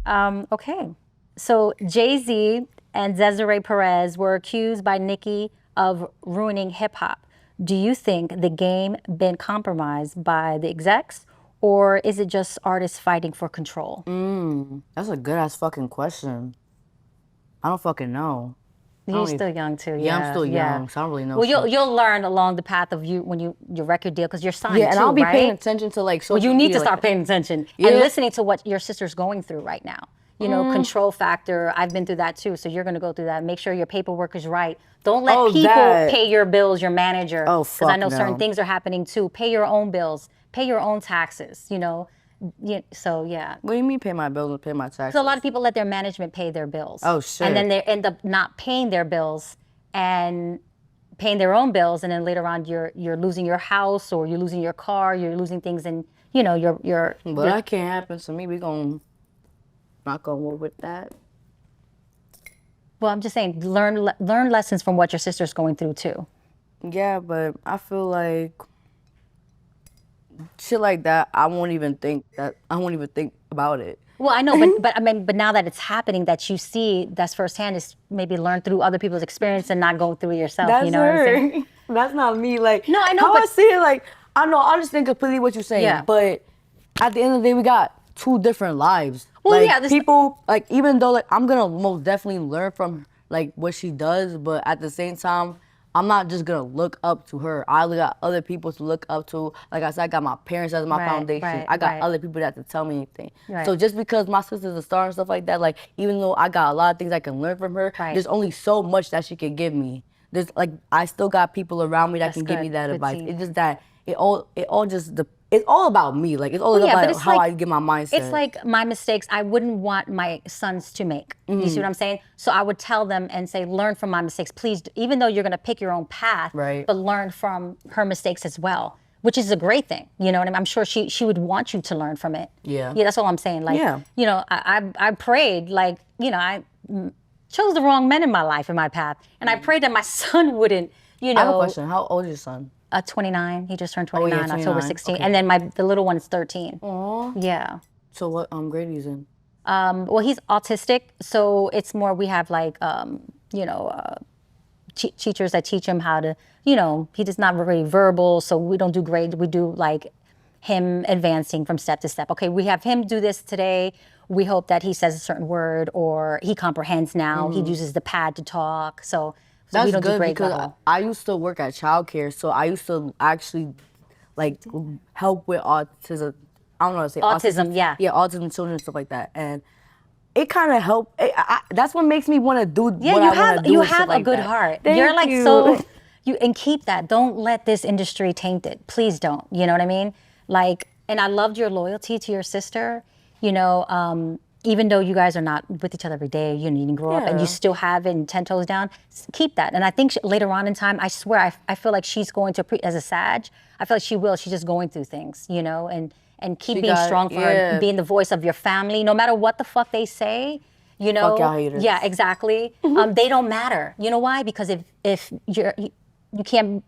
Okay. So Jay-Z and Desiree Perez were accused by Nicki of ruining hip hop. Do you think the game been compromised by the execs, or is it just artists fighting for control? That's a good ass fucking question. I don't fucking know. I You're don't even. still young too, Yeah, I'm yeah, still yeah. young, so I don't really know Well, you'll shit. you'll learn along the path of you when your record deal because you're Yeah, signed and too, I'll be paying right? attention to like Well, you social need to media, start like paying attention and yeah. listening to what your sister's going through right now. Control factor. I've been through that too, so you're going to go through that. Make sure your paperwork is right. Don't let Oh, people that. pay your bills, your manager, Oh, because I fuck know certain no. things are happening too. Pay your own bills, pay your own taxes, So, yeah. What do you mean pay my bills and pay my So a lot of taxes? people let their management pay their bills, Oh and then shit. they end up not paying their bills and paying their own bills, and then later on you're losing your house or you're losing your car, you're losing things, and But your that can't happen to me. We gonna not gonna work with that. Well, I'm just saying, learn lessons from what your sister's going through too. Yeah, but I feel like shit like that. I won't even think that. I won't even think about it. Well, I know, but I mean, but now that it's happening, that you see that's firsthand, is maybe learn through other people's experience and not go through it yourself. You That's know what I'm saying? her. That's not me. Like No, I know, how I but see it. Like I know. I understand completely what you're saying. yeah. But at the end of the day, we got two different lives. Well, Like yeah, this people. Like even though like I'm gonna most definitely learn from like what she does, but at the same time, I'm not just gonna look up to her. I got other people to look up to. Like I said, I got my parents as my right, foundation. right, I got right, other people that to tell me anything. right, So just because my sister's a star and stuff like that, like even though I got a lot of things I can learn from her, right. there's only so much that she can give me. There's like I still got people around me that That's can give me good. that Good advice. team. It's just that it's all about me. Like it's all Well, yeah, but about how I get my it's mindset. like my mistakes I wouldn't want my sons to make. You see what I'm saying? So I would tell them and say, learn from my mistakes, please. Even though you're going to pick your own path, Right. but learn from her mistakes as well, which is a great thing. You know what I mean? I'm sure she would want you to learn from it. Yeah. Yeah, that's all I'm saying. Like, Yeah. I prayed, like, I chose the wrong men in my life, in my path, and I prayed that my son wouldn't, I have a question. How old is your son? 29. He just turned Oh, yeah, 29, October 29. 16, Okay. and then the little one is 13. Aw. Yeah. So what grade he's in? Well, he's autistic, so it's more we have like teachers that teach him how to, he does not very verbal, so we don't do grade. We do like him advancing from step to step. Okay, we have him do this today. We hope that he says a certain word or he comprehends now. He uses the pad to talk. So we That's don't do good grade because level. I used to work at childcare, so I used to actually like help with autism. I don't know how to say Autism, yeah. Yeah, autism children and stuff like that, and it kind of helped. That's what makes me want to do Yeah, what I want to do. you and stuff have a like good that. heart. Thank You're like you. so you and keep that. Don't let this industry taint it. Please don't. You know what I mean? Like, and I loved your loyalty to your sister. Even though you guys are not with each other every day, you didn't grow up, and you Yeah. still have it and 10 toes down. Keep that. And I think later on in time, I swear, I feel like she's going to as a Sag. I feel like she will. She's just going through things, and keep She being got strong for her, yeah. being the voice of your family, no matter what the fuck they say. Fuck y'all haters. Yeah, exactly. They don't matter. You know why? Because if you can't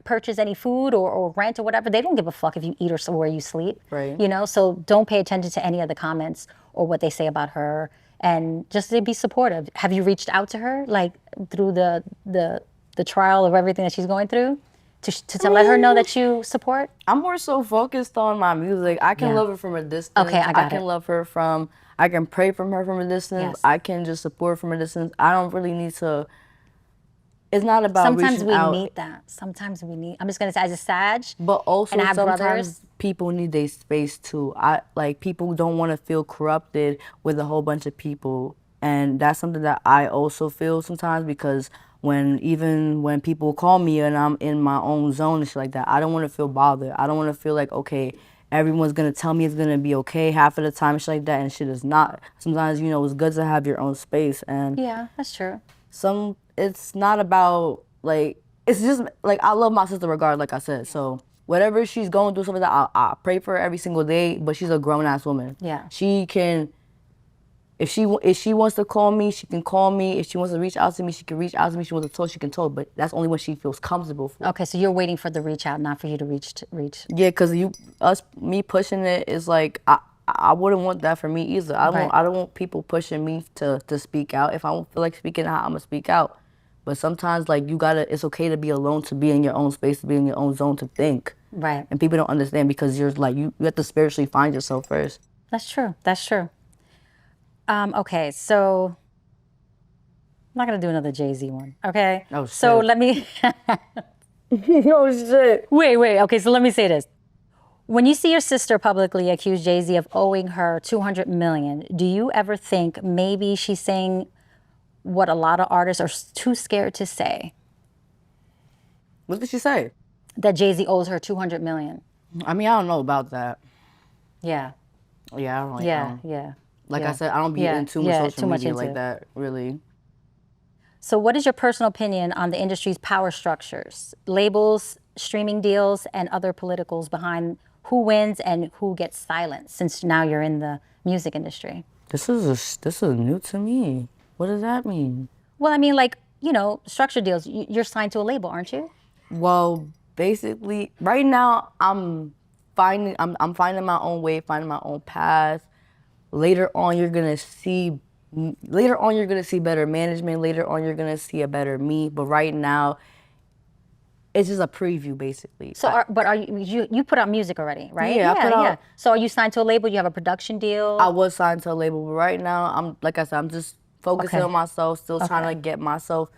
purchase any food or rent or whatever, they don't give a fuck if you eat or where you sleep. Right. So don't pay attention to any of the comments or what they say about her, and just to be supportive. Have you reached out to her like through the trial of everything that she's going through? To let her know that you support? I'm more so focused on my music. I can Yeah. love her from a distance. Okay, I got can it. love her from. I can pray from her from a distance. Yes. I can just support from a distance. I don't really need to. It's not about Sometimes reaching we out. need that. Sometimes we need. I'm just gonna say, as a Sag, But also and I have sometimes brothers. people need their space too. People don't want to feel corrupted with a whole bunch of people, and that's something that I also feel sometimes because even when people call me and I'm in my own zone and shit like that, I don't want to feel bothered. I don't want to feel like okay, everyone's gonna tell me it's gonna be okay half of the time and shit like that, and shit is not. Sometimes it's good to have your own space and Yeah, that's true. it's not about like it's just like I love my sister regardless, like I said. So whatever she's going through, something that I pray for her every single day. But she's a grown ass woman. Yeah. She can. If she wants to call me, she can call me. If she wants to reach out to me, she can reach out to me. If she wants to talk, she can talk. But that's only when she feels comfortable for. Okay, so you're waiting for the reach out, not for you to reach. Yeah, cause me pushing it is like I wouldn't want that for me either. Right. I don't want people pushing me to speak out. If I don't feel like speaking out, I'm gonna speak out. But sometimes, like, it's okay to be alone, to be in your own space, to be in your own zone, to think. Right. And people don't understand because you're like, you have to spiritually find yourself first. That's true. That's true. Okay, so I'm not gonna do another Jay-Z one. Okay. Oh, So shit. let me Oh, shit. wait. Okay, so let me say this. When you see your sister publicly accuse Jay-Z of owing her 200 million, do you ever think maybe she's saying what a lot of artists are too scared to say? What did she say? That Jay-Z owes her 200 million. I mean, I don't know about that. Yeah. Yeah, I don't like Yeah. Yeah. Like yeah. I said, I don't be Yeah, in too much yeah, social too much media into like it. that, really. So what is your personal opinion on the industry's power structures, labels, streaming deals, and other politicals behind who wins and who gets silenced, since now you're in the music industry? This is new to me. What does that mean? Well, I mean, like, structure deals, you're signed to a label, aren't you? Well, basically, right now I'm finding my own way, finding my own path. Later on, you're gonna see. Later on, you're gonna see better management. Later on, you're gonna see a better me. But right now, it's just a preview, basically. So, but are you put out music already, right? Yeah, I put out. So, are you signed to a label? You have a production deal? I was signed to a label, but right now, like I said, I'm just focusing Okay. on myself. Still trying Okay. to get myself,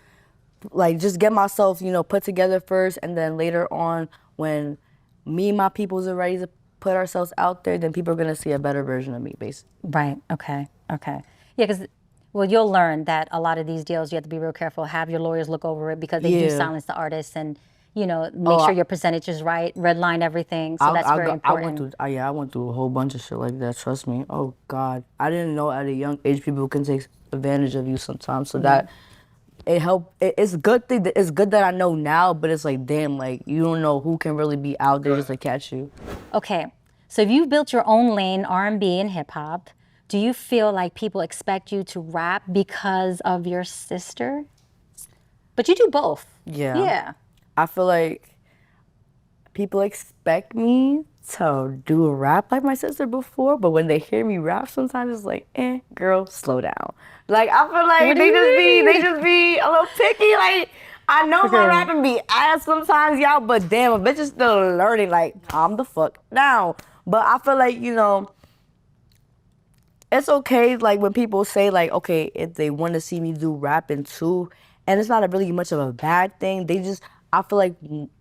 just get myself, put together first, and then later on, when me and my peoples are ready to put ourselves out there, then people are gonna see a better version of me, basically. Right. Okay. Okay. Yeah, because well, you'll learn that a lot of these deals you have to be real careful. Have your lawyers look over it because they do Yeah. silence the artists and make sure your percentage is right, redline everything. So that's very important. I went through a whole bunch of shit like that. Trust me. Oh God, I didn't know at a young age people can take advantage of you sometimes. So that it helped. It's a good thing. It's good that I know now. But it's like, damn, like you don't know who can really be out there just to catch you. Okay. So if you've built your own lane, R&B and hip hop, do you feel like people expect you to rap because of your sister? But you do both. Yeah. Yeah. I feel like people expect me to do a rap like my sister before, but when they hear me rap, sometimes it's like, girl, slow down. Like I feel like What do they you just be a little picky. Like I know my Okay. rapping be ass sometimes, y'all, but damn, a bitch is still learning. Like calm the fuck down. But I feel like it's okay, like when people say like, okay, if they want to see me do rapping too, and it's not really much of a bad thing. I feel like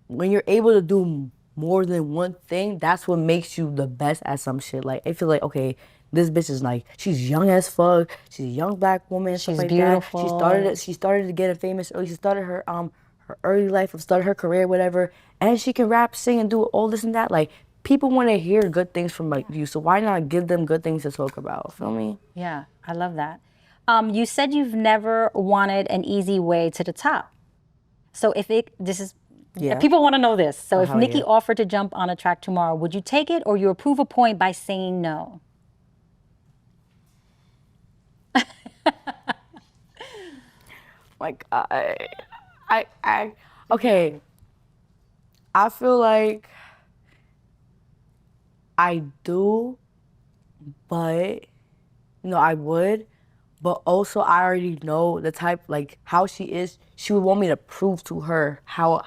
when you're able to do more than one thing, that's what makes you the best at some shit. Like I feel like, okay, this bitch is like, she's young as fuck. She's a young black woman. Stuff She's like beautiful. That. She started to get famous early. She started her early life, started her career, whatever, and she can rap, sing, and do all this and that. Like people want to hear good things from like you, so why not give them good things to talk about? Feel me? Yeah, I love that. You said you've never wanted an easy way to the top. So Yeah. people want to know this. So if hell Nicki yeah. offered to jump on a track tomorrow, would you take it or you approve a point by saying no? Like okay. I feel like I do, but I would, but also I already know the type, like how she is. She would want me to prove to her how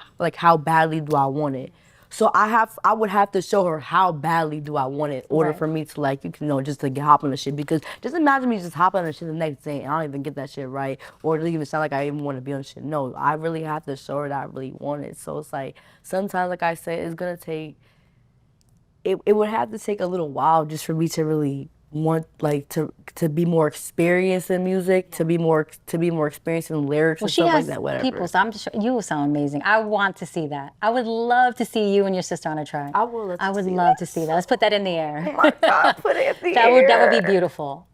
badly do I want it. So I would have to show her how badly do I want it in order Right. for me to like, just to hop on the shit. Because just imagine me just hopping on the shit the next day and I don't even get that shit right, or it doesn't even sound like I even want to be on the shit. No, I really have to show her that I really want it. So it's like sometimes, like I said, it's gonna take. It would have to take a little while just for me to really want like to be more experienced in music, to be more experienced in lyrics Well, and she stuff like has that. Whatever. people, so I'm sure you will sound amazing. I want to see that. I would love to see you and your sister on a track. I would love to I would see love that. to see that. Let's put that in the air. Oh my God, put it in the That would air. be beautiful.